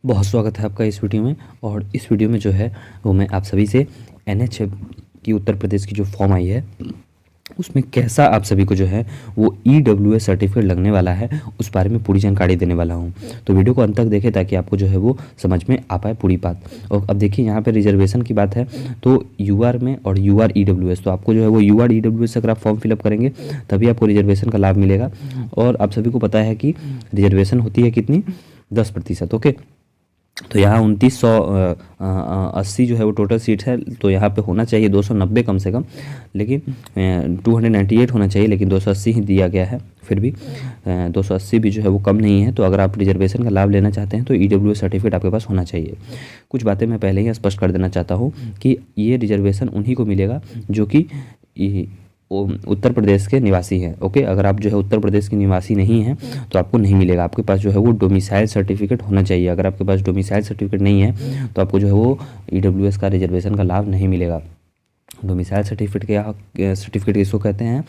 बहुत स्वागत है आपका इस वीडियो में। और इस वीडियो में जो है वो मैं आप सभी से एनएच की उत्तर प्रदेश की जो फॉर्म आई है उसमें कैसा आप सभी को जो है वो ईडब्ल्यूएस सर्टिफिकेट लगने वाला है उस बारे में पूरी जानकारी देने वाला हूं। तो वीडियो को अंत तक देखें ताकि आपको जो है वो समझ में आ पाए पूरी बात। और अब देखिए यहाँ पे रिजर्वेशन की बात है तो यूआर में और यूआर ईडब्ल्यूएस, तो आपको जो है वो यूआर ईडब्ल्यूएस अगर आप फॉर्म फिलअप करेंगे तभी आपको रिजर्वेशन का लाभ मिलेगा। और आप सभी को पता है कि रिजर्वेशन होती है कितनी, 10%। ओके, तो यहाँ 2980 जो है वो टोटल सीट है, तो यहाँ पे होना चाहिए 290 कम से कम, लेकिन 298 होना चाहिए, लेकिन 280 ही दिया गया है। फिर भी 280 भी जो है वो कम नहीं है। तो अगर आप रिजर्वेशन का लाभ लेना चाहते हैं तो ईडब्ल्यूएस सर्टिफिकेट आपके पास होना चाहिए। कुछ बातें मैं पहले ही स्पष्ट कर देना चाहता हूँ कि ये रिजर्वेशन उन्हीं को मिलेगा जो कि उत्तर प्रदेश के निवासी हैं। ओके, अगर आप जो है उत्तर प्रदेश के निवासी नहीं हैं तो आपको नहीं मिलेगा। आपके पास जो है वो डोमिसाइल सर्टिफिकेट होना चाहिए। अगर आपके पास डोमिसाइल सर्टिफिकेट नहीं है तो आपको जो है वो ईडब्ल्यूएस का रिजर्वेशन का लाभ नहीं मिलेगा। डोमिसाइल सर्टिफिकेट किसको कहते हैं,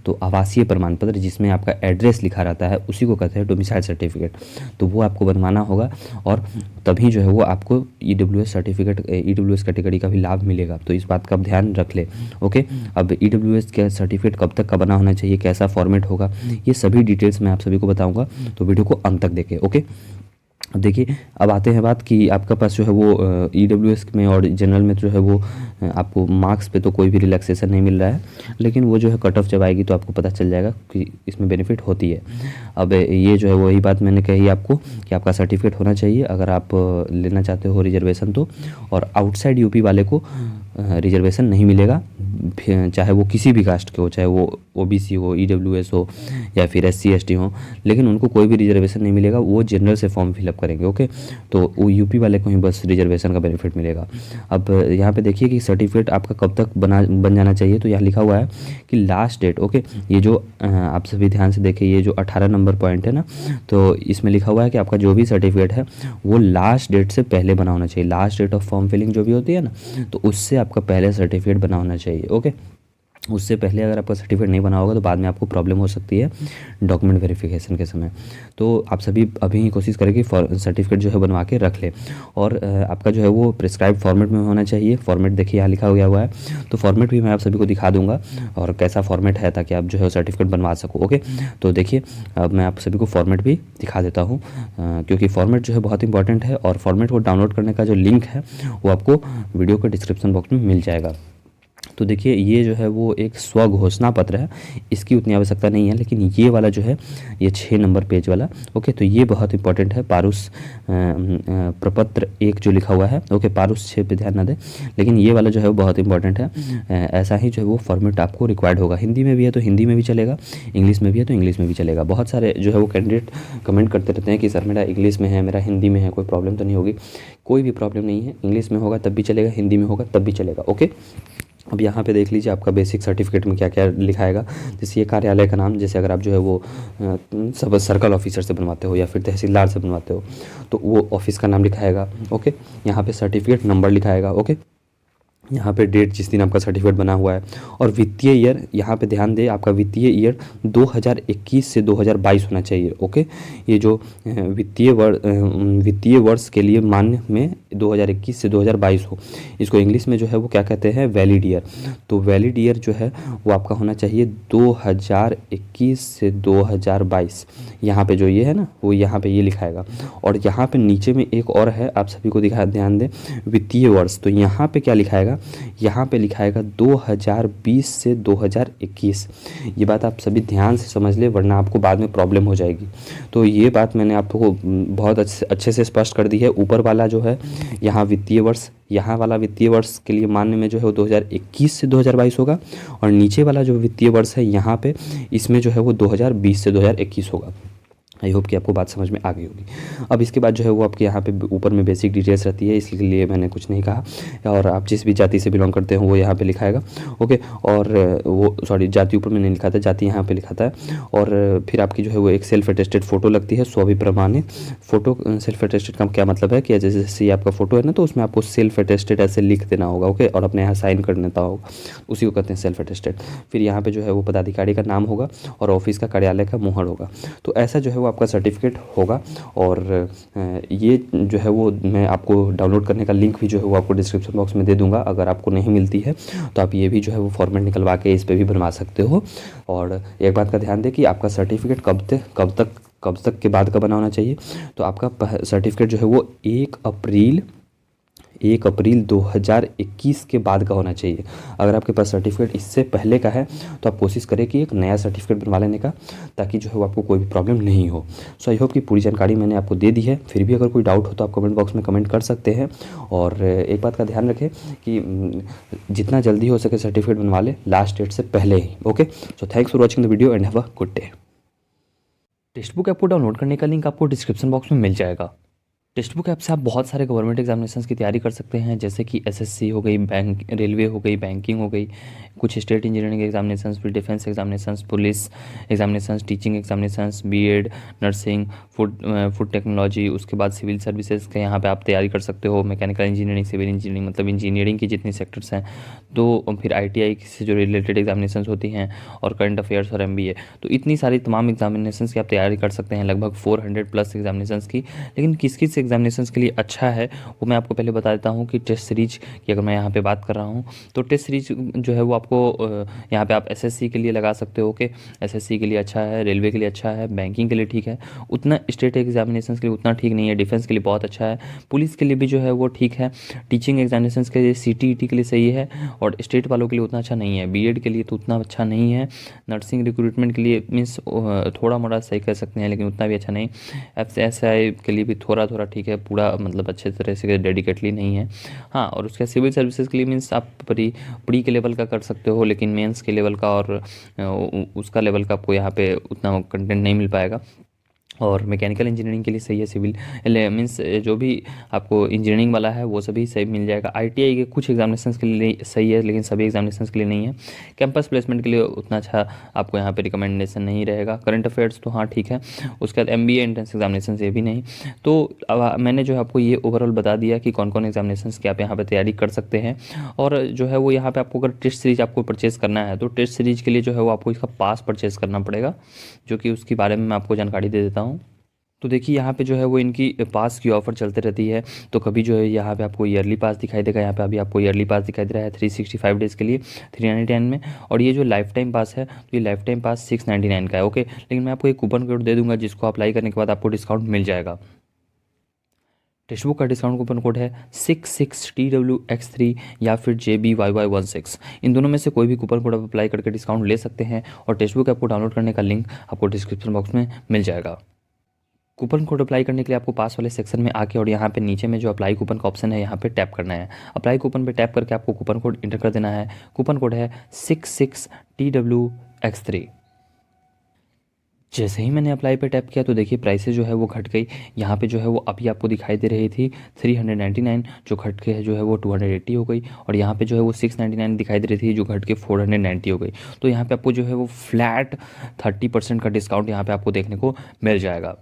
तो आवासीय प्रमाण पत्र जिसमें आपका एड्रेस लिखा रहता है उसी को कहते हैं डोमिसाइल सर्टिफिकेट। तो वो आपको बनवाना होगा और तभी जो है वो आपको ईडब्ल्यूएस सर्टिफिकेट, ईडब्ल्यूएस कैटेगरी का भी लाभ मिलेगा। तो इस बात का आप ध्यान रख ले। ओके, अब ईडब्ल्यूएस का सर्टिफिकेट कब तक का बना होना चाहिए, कैसा फॉर्मेट होगा, ये सभी डिटेल्स मैं आप सभी को बताऊँगा, तो वीडियो को अंत तक देखें। ओके, अब देखिए, अब आते हैं बात कि आपका पास जो है वो ईडब्ल्यूएस में और जनरल में जो है वो आपको मार्क्स पे तो कोई भी रिलैक्सेशन नहीं मिल रहा है, लेकिन वो जो है कट ऑफ जब आएगी तो आपको पता चल जाएगा कि इसमें बेनिफिट होती है। अब ये जो है वही बात मैंने कही आपको कि आपका सर्टिफिकेट होना चाहिए अगर आप लेना चाहते हो रिजर्वेशन तो। और आउटसाइड यूपी वाले को रिजर्वेशन नहीं मिलेगा, चाहे वो किसी भी कास्ट के हो, चाहे वो ओबीसी हो, ईडब्ल्यूएस हो या फिर एससी एसटी हो, लेकिन उनको कोई भी रिजर्वेशन नहीं मिलेगा। वो जनरल से फॉर्म फिलअप करेंगे। ओके, तो वो यूपी वाले को ही बस रिजर्वेशन का बेनिफिट मिलेगा। अब यहाँ पे देखिए कि सर्टिफिकेट आपका कब तक बन जाना चाहिए। तो यहाँ लिखा हुआ है कि लास्ट डेट। ओके, ये जो आप सभी ध्यान से देखिए, ये जो 18 नंबर पॉइंट है ना, तो इसमें लिखा हुआ है कि आपका जो भी सर्टिफिकेट है वो लास्ट डेट से पहले बना होना चाहिए। Last date of form filling जो भी होती है ना, तो उससे आपका पहले सर्टिफिकेट बना होना चाहिए। ओके, उससे पहले अगर आपका सर्टिफिकेट नहीं बना होगा तो बाद में आपको प्रॉब्लम हो सकती है डॉक्यूमेंट वेरिफिकेशन के समय। तो आप सभी अभी ही कोशिश करें कि सर्टिफिकेट जो है बनवा के रख लें। और आपका जो है वो प्रिस्क्राइब फॉर्मेट में होना चाहिए। फॉर्मेट देखिए यहाँ लिखा गया हुआ है, तो फॉर्मेट भी मैं आप सभी को दिखा दूंगा और कैसा फॉर्मेट है, ताकि आप जो है सर्टिफिकेट बनवा सको। ओके, तो देखिए अब मैं आप सभी को फॉर्मेट भी दिखा देता हूँ, क्योंकि फॉर्मेट जो है बहुत इंपॉर्टेंट है। और फॉर्मेट को डाउनलोड करने का जो लिंक है वो आपको वीडियो के डिस्क्रिप्शन बॉक्स में मिल जाएगा। तो देखिए ये जो है वो एक स्व घोषणा पत्र है, इसकी उतनी आवश्यकता नहीं है, लेकिन ये वाला जो है ये 6 नंबर पेज वाला। ओके, तो ये बहुत इंपॉर्टेंट है। पारुस प्रपत्र 1 जो लिखा हुआ है, ओके, पारुस 6 पे ध्यान ना दें, लेकिन ये वाला जो है वो बहुत इंपॉर्टेंट है। ऐसा ही जो है वो फॉर्मेट आपको रिक्वायर्ड होगा। हिंदी में भी है तो हिंदी में भी चलेगा, इंग्लिश में भी है तो इंग्लिश में भी चलेगा। बहुत सारे जो है वो कैंडिडेट कमेंट करते रहते हैं कि सर मेरा इंग्लिश में है, मेरा हिंदी में है, कोई प्रॉब्लम तो नहीं होगी। कोई भी प्रॉब्लम नहीं है, इंग्लिश में होगा तब भी चलेगा, हिंदी में होगा तब भी चलेगा। ओके, अब यहाँ पे देख लीजिए आपका बेसिक सर्टिफिकेट में क्या क्या लिखाएगा। जैसे ये कार्यालय का नाम, जैसे अगर आप जो है वो सब सर्कल ऑफिसर से बनवाते हो या फिर तहसीलदार से बनवाते हो तो वो ऑफिस का नाम लिखाएगा। ओके, यहाँ पे सर्टिफिकेट नंबर लिखाएगा। ओके, यहाँ पे डेट जिस दिन आपका सर्टिफिकेट बना हुआ है, और वित्तीय ईयर यहाँ पे ध्यान दें, आपका वित्तीय ईयर 2021 से 2022 होना चाहिए। ओके, ये जो वित्तीय वर्ष के लिए मान्य में 2021 से 2022 हो, इसको इंग्लिश में जो है वो क्या कहते हैं, वैलिड ईयर। तो वैलिड ईयर जो है वो आपका होना चाहिए 2021 से 2022। यहाँ पे जो ये है ना वो यहाँ पे ये लिखाएगा। और यहाँ पे नीचे में एक और है, आप सभी को ध्यान दें, वित्तीय वर्ष। तो यहाँ पे क्या लिखाएगा, यहाँ पे लिखाएगा 2020 से 2021। ये बात आप सभी ध्यान से समझ ले, वरना आपको बाद में प्रॉब्लम हो जाएगी। तो ये बात मैंने आपको बहुत अच्छे से स्पष्ट कर दी है। ऊपर वाला जो है यहाँ वित्तीय वर्ष, यहाँ वाला वित्तीय वर्ष के लिए मान्य में जो है वो 2021 से 2022 होगा, और नीचे वाला जो वित्तीय वर्ष है यहाँ पे, इसमें जो है वो 2020 से 2021 होगा। आई होप कि आपको बात समझ में आ गई होगी। अब इसके बाद जो है वो आपके यहाँ पे ऊपर में बेसिक डिटेल्स रहती है, इसलिए मैंने कुछ नहीं कहा। और आप जिस भी जाति से बिलोंग करते हो वो यहाँ पे लिखाएगा। ओके, और वो सॉरी, जाति ऊपर में नहीं लिखा था, जाति यहाँ पे लिखा था। और फिर आपकी जो है वो एक सेल्फ अटेस्टेड फ़ोटो लगती है, स्वाभिप्रमाणित फ़ोटो। सेल्फ अटेस्टेड का क्या मतलब है कि जैसे आपका फ़ोटो है ना, तो उसमें आपको सेल्फ अटेस्टेड ऐसे लिख देना होगा। ओके, और अपने यहाँ साइन कर देता होगा, उसी को कहते हैं सेल्फ अटेस्टेड। फिर यहाँ पर जो है वो पदाधिकारी का नाम होगा और ऑफिस का कार्यालय का मुहर होगा। तो ऐसा जो है वो आपका सर्टिफिकेट होगा। और ये जो है वो मैं आपको डाउनलोड करने का लिंक भी जो है वो आपको डिस्क्रिप्शन बॉक्स में दे दूँगा। अगर आपको नहीं मिलती है तो आप ये भी जो है वो फॉर्मेट निकलवा के इस पर भी बनवा सकते हो। और एक बात का ध्यान दें कि आपका सर्टिफिकेट कब तक के बाद का बना होना चाहिए। तो आपका सर्टिफिकेट जो है वो 1 अप्रैल 2021 के बाद का होना चाहिए। अगर आपके पास सर्टिफिकेट इससे पहले का है तो आप कोशिश करें कि एक नया सर्टिफिकेट बनवा लेने का, ताकि जो है वो आपको कोई भी प्रॉब्लम नहीं हो। सो आई होप कि पूरी जानकारी मैंने आपको दे दी है। फिर भी अगर कोई डाउट हो तो आप कमेंट बॉक्स में कमेंट कर सकते हैं। और एक बात का ध्यान रखें कि जितना जल्दी हो सके सर्टिफिकेट बनवा लें, लास्ट डेट से पहले ही। Okay, so thanks for watching the video and have a good day. Text book app को डाउनलोड करने का लिंक आपको डिस्क्रिप्शन बॉक्स में मिल जाएगा। टेक्स्ट बुक ऐप से आप बहुत सारे गवर्नमेंट एग्जामिनेशंस की तैयारी कर सकते हैं, जैसे कि एसएससी हो गई, बैंक रेलवे हो गई, बैंकिंग हो गई, कुछ स्टेट इंजीनियरिंग एग्जामिनेशंस, फिर defence examinations, police examinations, teaching examinations, BEd, nursing, food technology, उसके बाद सिविल सर्विसेज के यहाँ पे आप तैयारी कर सकते हो, मैकेनिकल इंजीनियरिंग, सिविल इंजीनियरिंग, मतलब इंजीनियरिंग की जितनी सेक्टर्स हैं। तो फिर आईटीआई से जो रिलेटेड एग्जामिनेशंस होती हैं, और करंट अफेयर्स और एमबीए, तो इतनी सारी तमाम एग्जामिनेशंस की आप तैयारी कर सकते हैं, लगभग 400+ एग्जामिनेशंस की। लेकिन किस किस एग्जामिनेशंस के लिए अच्छा है वो मैं आपको पहले बता देता हूँ कि टेस्ट सीरीज की अगर मैं यहाँ पे बात कर रहा हूँ तो टेस्ट सीरीज जो है वो आपको यहाँ पे आप एसएससी के लिए लगा सकते हो कि एसएससी के लिए अच्छा है, रेलवे के लिए अच्छा है, बैंकिंग के लिए ठीक है, उतना स्टेट एग्जामिनेशंस के लिए उतना ठीक नहीं है, डिफेंस के लिए बहुत अच्छा है, पुलिस के लिए भी जो है वो ठीक है, टीचिंग एग्जामिनेशंस के लिए सीटीईटी के लिए सही है, और स्टेट वालों के लिए उतना अच्छा नहीं है, बीएड के लिए तो उतना अच्छा नहीं है, नर्सिंग रिक्रूटमेंट के लिए मीन्स थोड़ा मोड़ा सही कह सकते हैं लेकिन उतना भी अच्छा नहीं, एफएसआई के लिए भी थोड़ा थोड़ा ठीक है, पूरा मतलब अच्छे तरह से डेडिकेटली नहीं है। हाँ, और उसके सिविल सर्विसेज के लिए मीन्स आप प्री के लेवल का कर सकते हो, लेकिन मेंस के लेवल का और उसका लेवल का आपको यहाँ पे उतना कंटेंट नहीं मिल पाएगा। और मैकेनिकल इंजीनियरिंग के लिए सही है, सिविल मीन्स जो भी आपको इंजीनियरिंग वाला है वो सभी सही मिल जाएगा। आईटीआई के कुछ एग्जामिनेशंस के लिए सही है लेकिन सभी एग्जामिनेशंस के लिए नहीं है। कैंपस प्लेसमेंट के लिए उतना अच्छा आपको यहाँ पे रिकमेंडेशन नहीं रहेगा। करंट अफेयर्स तो हाँ ठीक है, उसके बाद एमबीए एंट्रेंस एग्जामिनेशन ये भी नहीं। तो अब मैंने जो है आपको ये ओवरऑल बता दिया कि कौन कौन एग्जामिनेशंस की आप यहाँ पर तैयारी कर सकते हैं। और जो है वो यहाँ पर आपको अगर टेस्ट सीरीज आपको परचेज़ करना है तो टेस्ट सीरीज के लिए जो है वो आपको इसका पास परचेज़ करना पड़ेगा, जो कि उसके बारे में मैं आपको जानकारी दे देता हूँ। तो देखिए यहाँ पे जो है वो इनकी पास की ऑफ़र चलते रहती है। तो कभी जो है यहाँ पे आपको ईयरली पास दिखाई देगा, यहाँ पे अभी आपको ईयरली पास दिखाई दे रहा है 365 डेज़ के लिए 399 में। और ये जो लाइफ टाइम पास है तो ये लाइफ टाइम पास 699 का है। ओके, लेकिन मैं आपको एक कूपन कोड दे दूँगा जिसको अप्लाई करने के बाद आपको डिस्काउंट मिल जाएगा। टेक्स्ट बुक का डिस्काउंट कूपन कोड है 66TWX3 या फिर JBYY16। इन दोनों में से कोई भी कूपन कोड आप अप्लाई करके डिस्काउंट ले सकते हैं। और टेक्स्ट बुक ऐप को डाउनलोड करने का लिंक आपको डिस्क्रिप्शन बॉक्स में मिल जाएगा। कूपन कोड अप्लाई करने के लिए आपको पास वाले सेक्शन में आके और यहाँ पे नीचे में जो अप्लाई कूपन का ऑप्शन है यहाँ पे टैप करना है। अप्लाई कूपन पे टैप करके आपको कूपन कोड इंटर कर देना है। कूपन कोड है 66TWX3। जैसे ही मैंने अप्लाई पे टैप किया तो देखिए प्राइसेस जो है वो घट गई। यहाँ पे जो है वो अभी आपको दिखाई दे रही थी 399, जो घट के जो है वो 280 हो गई। और यहाँ पे जो है वो 699 दिखाई दे रही थी, जो घट के 490 हो गई। तो यहाँ पे आपको जो है वो फ्लैट 30% का डिस्काउंट यहाँ पे आपको देखने को मिल जाएगा।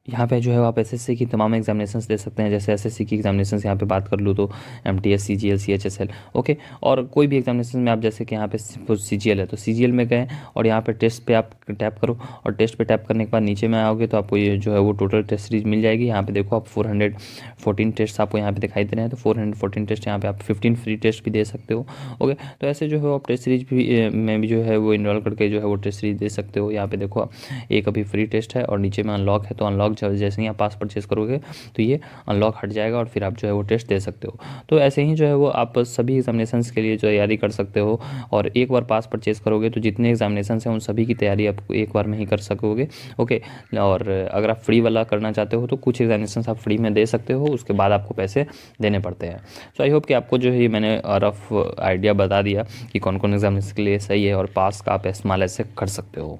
यहाँ पे जो है आप एसएससी की तमाम एग्जामिनेशंस दे सकते हैं। जैसे एसएससी की एग्जामिनेशंस यहाँ पे बात कर लूँ तो एमटीएस, सीजीएल, सीएचएसएल, ओके। और कोई भी एग्जामिनेशन में आप जैसे कि यहाँ पे सीजीएल है तो सीजीएल में गए और यहाँ पे टेस्ट पे आप टैप करो, और टेस्ट पे टैप करने के बाद नीचे में आओगे तो आपको ये जो है वो टोटल टेस्ट सीरीज मिल जाएगी। यहाँ पे देखो आप 414 टेस्ट आपको यहाँ पे दिखाई दे रहे हैं, तो 414 टेस्ट यहाँ पे आप 15 फ्री टेस्ट भी दे सकते हो, ओके। तो ऐसे जो है आप टेस्ट सीरीज भी में भी जो है वो इन्वॉल्व करके जो है वो टेस्ट सीरीज दे सकते हो। यहाँ पे देखो एक अभी फ्री टेस्ट है और नीचे में अनलॉक है, तो अनलॉक जैसे ही आप पास परचेज़ करोगे तो ये अनलॉक हट जाएगा और फिर आप जो है वो टेस्ट दे सकते हो। तो ऐसे ही जो है वो आप सभी एग्जामिनेशंस के लिए जो तैयारी कर सकते हो। और एक बार पास परचेज़ करोगे तो जितने एग्जामिनेशंस हैं उन सभी की तैयारी आप एक बार में ही कर सकोगे, ओके। और अगर आप फ्री वाला करना चाहते हो तो कुछ एग्जामिनेशंस आप फ्री में दे सकते हो, उसके बाद आपको पैसे देने पड़ते हैं। सो आई होप कि आपको जो है मैंने रफ आइडिया बता दिया कि कौन कौन एग्जामिनेशन के लिए सही है और पास का आप इस्तेमाल ऐसे कर सकते हो।